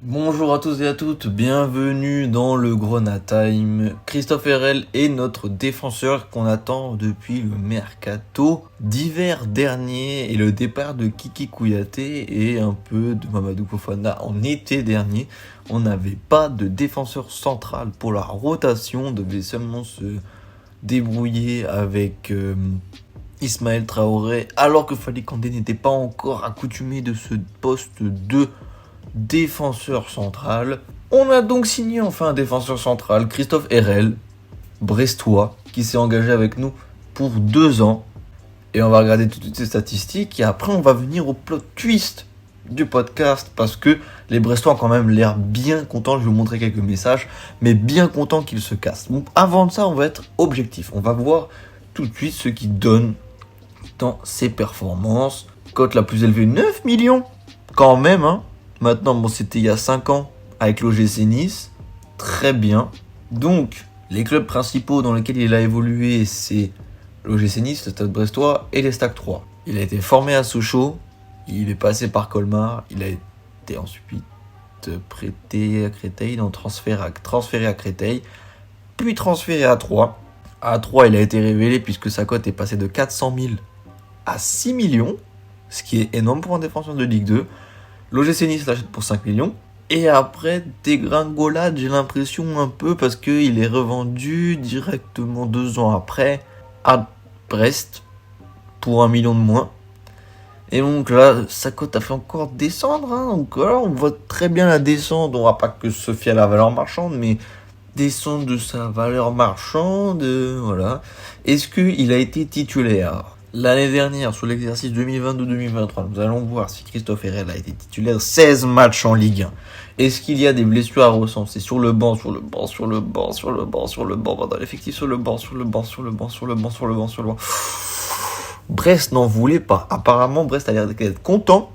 Bonjour à tous et à toutes, bienvenue dans le Grenat Time. Christophe Herrel est notre défenseur qu'on attend depuis le mercato d'hiver dernier et le départ de Kiki Kouyaté et un peu de Mamadou Fofana en été dernier. On n'avait pas de défenseur central pour la rotation, on devait seulement se débrouiller avec Ismaël Traoré alors que Fally Kandé n'était pas encore accoutumé de ce poste de défenseur central. On a donc signé enfin un défenseur central, Christophe Herrel, brestois, qui s'est engagé avec nous pour 2 ans. Et on va regarder toutes ces statistiques et après on va venir au plot twist du podcast parce que les Brestois ont quand même l'air bien contents. Je vais vous montrer quelques messages, mais bien contents qu'ils se cassent. Donc avant de ça, on va être objectif. On va voir tout de suite ce qu'il donne dans ses performances. Cote la plus élevée, 9 millions quand même, hein. Maintenant, bon, c'était il y a 5 ans avec l'OGC Nice. Très bien. Donc, les clubs principaux dans lesquels il a évolué, c'est l'OGC Nice, le Stade Brestois et les Stacks 3. Il a été formé à Sochaux. Il est passé par Colmar. Il a été ensuite prêté à Créteil, donc transféré à Créteil, puis transféré à Troyes. À Troyes, il a été révélé puisque sa cote est passée de 400 000 à 6 millions, ce qui est énorme pour un défenseur de Ligue 2. L'OGC Nice l'achète pour 5 millions. Et après, dégringolade, j'ai l'impression un peu, parce qu'il est revendu directement 2 ans après à Brest pour 1 million de moins. Et donc là, sa cote a fait encore descendre. Donc voilà, on voit très bien la descente. On va pas que se fier à la valeur marchande, mais descendre de sa valeur marchande. Voilà. Est-ce qu'il a été titulaire ? L'année dernière, sur l'exercice 2022-2023, nous allons voir si Christophe Herrel a été titulaire 16 matchs en Ligue 1. Est-ce qu'il y a des blessures à recenser sur le banc, dans l'effectif, sur le banc. Brest n'en voulait pas. Apparemment, Brest a l'air d'être content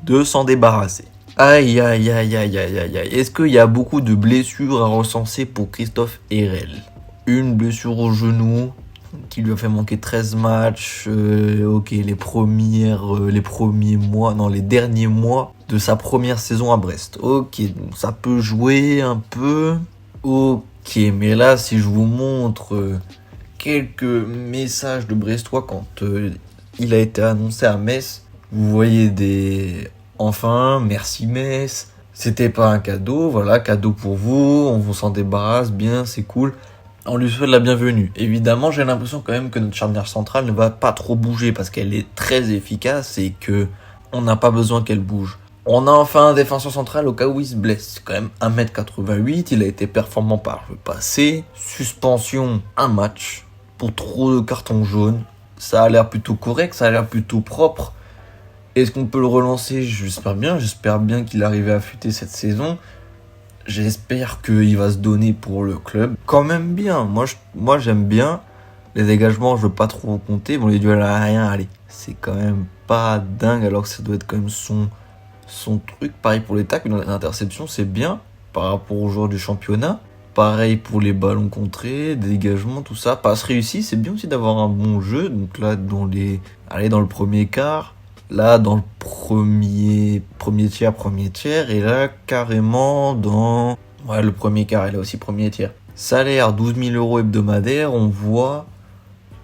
de s'en débarrasser. Aïe. Est-ce qu'il y a beaucoup de blessures à recenser pour Christophe Herrel ? Une blessure au genou qui lui a fait manquer 13 matchs, les derniers mois de sa première saison à Brest. Ok, donc ça peut jouer un peu. Ok, mais là, si je vous montre quelques messages de Brestois quand il a été annoncé à Metz, vous voyez des... Enfin, merci Metz, c'était pas un cadeau, voilà, cadeau pour vous, on vous s'en débarrasse, bien, c'est cool. On lui souhaite la bienvenue. Évidemment, j'ai l'impression quand même que notre charnière centrale ne va pas trop bouger parce qu'elle est très efficace et que on n'a pas besoin qu'elle bouge. On a enfin un défenseur central au cas où il se blesse. C'est quand même 1m88, il a été performant par le passé. Suspension, un match pour trop de cartons jaunes. Ça a l'air plutôt correct, ça a l'air plutôt propre. Est-ce qu'on peut le relancer ? J'espère bien qu'il arrive à affûter cette saison. J'espère qu'il va se donner pour le club. Quand même bien. Moi j'aime bien. Les dégagements, je veux pas trop compter. Bon, les duels aériens, allez. C'est quand même pas dingue alors que ça doit être quand même son truc. Pareil pour les tacles, mais dans l'interception, c'est bien par rapport aux joueurs du championnat. Pareil pour les ballons contrés, des dégagements, tout ça. Passe réussi, c'est bien aussi d'avoir un bon jeu. Donc là, dans le premier quart. Là, dans le premier tiers, et là, carrément dans... Ouais, le premier quart, et là aussi premier tiers. Salaire, 12 000 € hebdomadaires, on voit.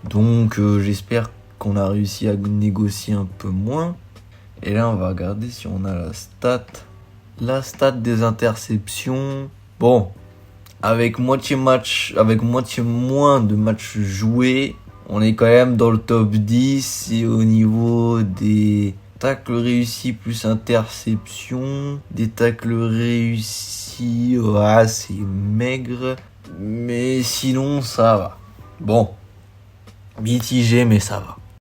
Donc, j'espère qu'on a réussi à négocier un peu moins. Et là, on va regarder si on a la stat. La stat des interceptions. Bon, avec moitié moins de matchs joués, on est quand même dans le top 10 et au niveau des tacles réussis plus interception, des tacles réussis, c'est maigre, mais sinon ça va. Bon, mitigé mais ça va.